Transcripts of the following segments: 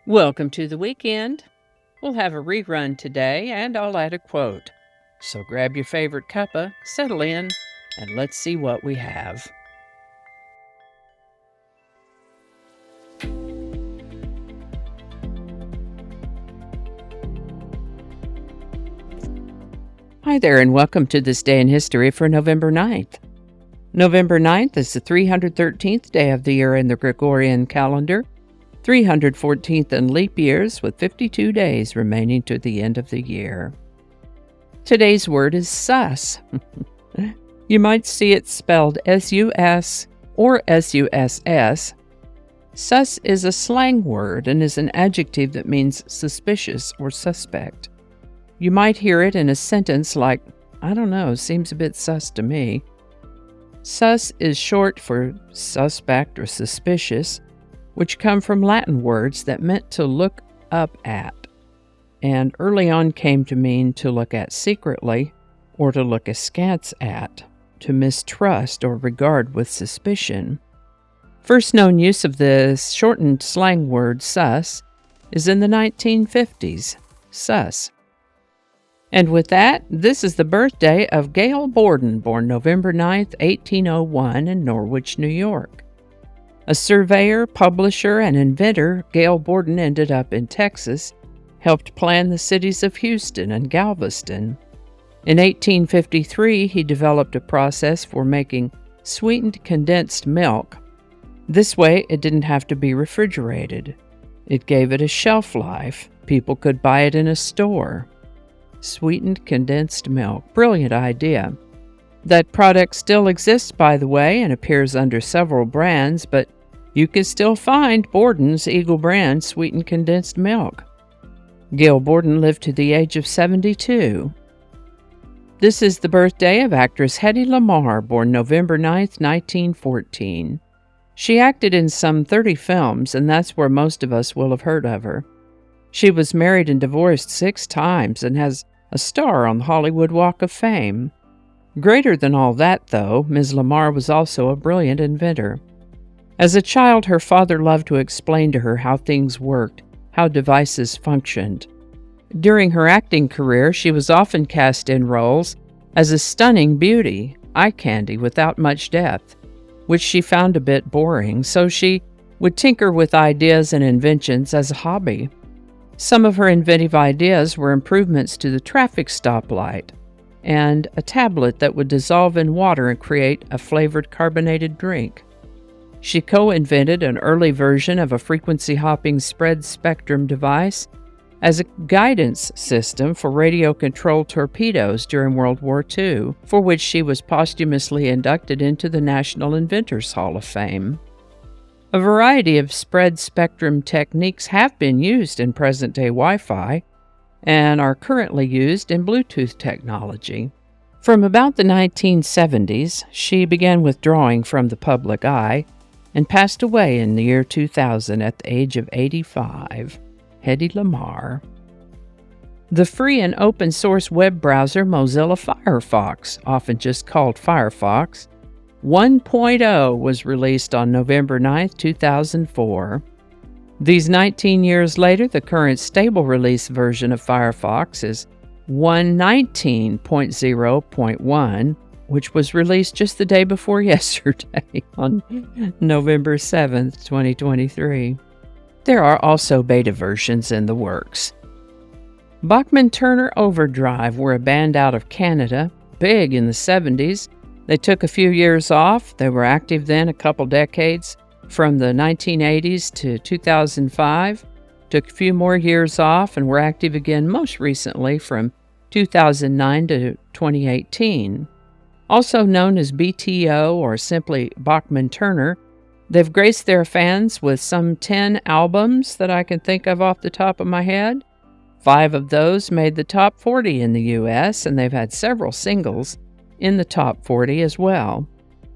Welcome to the weekend. We'll have a rerun today, and I'll add a quote. So grab your favorite cuppa, settle in, and let's see what we have. Hi there, and welcome to this day in history for November 9th. November 9th is the 313th day of the year in the Gregorian calendar, 314th in leap years, with 52 days remaining to the end of the year. Today's word is sus. You might see it spelled S-U-S or S-U-S-S. Sus is a slang word and is an adjective that means suspicious or suspect. You might hear it in a sentence like, I don't know, seems a bit sus to me. Sus is short for suspect or suspicious, which come from Latin words that meant to look up at, and early on came to mean to look at secretly or to look askance at, to mistrust or regard with suspicion. First known use of the shortened slang word sus is in the 1950s, sus. And with that, this is the birthday of Gail Borden, born November 9th, 1801 in Norwich, New York. A surveyor, publisher, and inventor, Gail Borden ended up in Texas, helped plan the cities of Houston and Galveston. In 1853, he developed a process for making sweetened condensed milk. This way, it didn't have to be refrigerated. It gave it a shelf life. People could buy it in a store. Sweetened condensed milk. Brilliant idea. That product still exists, by the way, and appears under several brands, but you can still find Borden's Eagle brand sweetened condensed milk. Gail Borden lived to the age of 72. This is the birthday of actress Hedy Lamarr, born November 9th, 1914. She acted in some 30 films, and that's where most of us will have heard of her. She was married and divorced 6 times and has a star on the Hollywood Walk of Fame. Greater than all that, though, Ms. Lamarr was also a brilliant inventor. As a child, her father loved to explain to her how things worked, how devices functioned. During her acting career, she was often cast in roles as a stunning beauty, eye candy without much depth, which she found a bit boring, so she would tinker with ideas and inventions as a hobby. Some of her inventive ideas were improvements to the traffic stoplight and a tablet that would dissolve in water and create a flavored carbonated drink. She co-invented an early version of a frequency-hopping spread-spectrum device as a guidance system for radio-controlled torpedoes during World War II, for which she was posthumously inducted into the National Inventors Hall of Fame. A variety of spread-spectrum techniques have been used in present-day Wi-Fi and are currently used in Bluetooth technology. From about the 1970s, she began withdrawing from the public eye and passed away in the year 2000 at the age of 85. Hedy Lamarr. The free and open-source web browser Mozilla Firefox, often just called Firefox, 1.0 was released on November 9, 2004. These 19 years later, the current stable release version of Firefox is 1.19.0.1, which was released just the day before yesterday on November 7, 2023. There are also beta versions in the works. Bachman-Turner Overdrive were a band out of Canada, big in the 70s. They took a few years off. They were active then a couple decades, from the 1980s to 2005. Took a few more years off and were active again most recently from 2009 to 2018. Also known as BTO or simply Bachman-Turner, they've graced their fans with some 10 albums that I can think of off the top of my head. 5 of those made the top 40 in the U.S., and they've had several singles in the top 40 as well.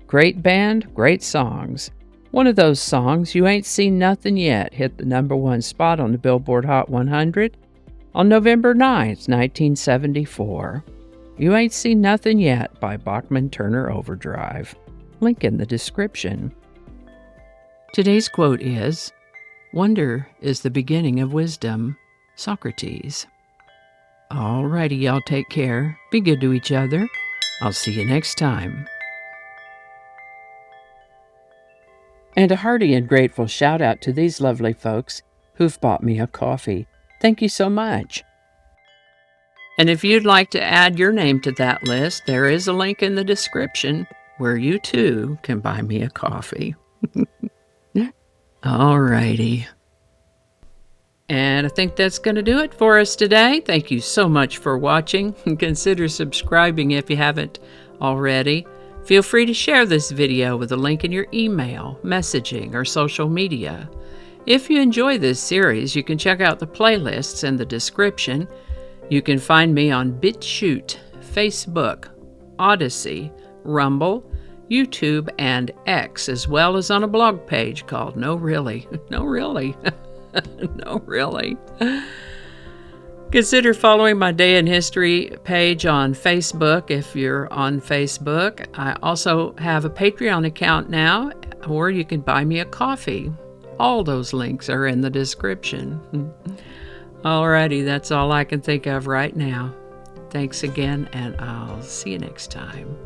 Great band, great songs. One of those songs, You Ain't Seen Nothing Yet, hit the #1 spot on the Billboard Hot 100 on November 9th, 1974. You Ain't Seen Nothing Yet by Bachman-Turner Overdrive. Link in the description. Today's quote is, Wonder is the beginning of wisdom. Socrates. Alrighty, y'all take care. Be good to each other. I'll see you next time. And a hearty and grateful shout out to these lovely folks who've bought me a coffee. Thank you so much. And if you'd like to add your name to that list, there is a link in the description where you too can buy me a coffee. Alrighty. And I think that's going to do it for us today. Thank you so much for watching. Consider subscribing if you haven't already. Feel free to share this video with a link in your email, messaging, or social media. If you enjoy this series, you can check out the playlists in the description. You can find me on BitChute, Facebook, Odyssey, Rumble, YouTube, and X, as well as on a blog page called No Really. No Really. No Really. Consider following my Day in History page on Facebook if you're on Facebook. I also have a Patreon account now, or you can buy me a coffee. All those links are in the description. Alrighty, that's all I can think of right now. Thanks again, and I'll see you next time.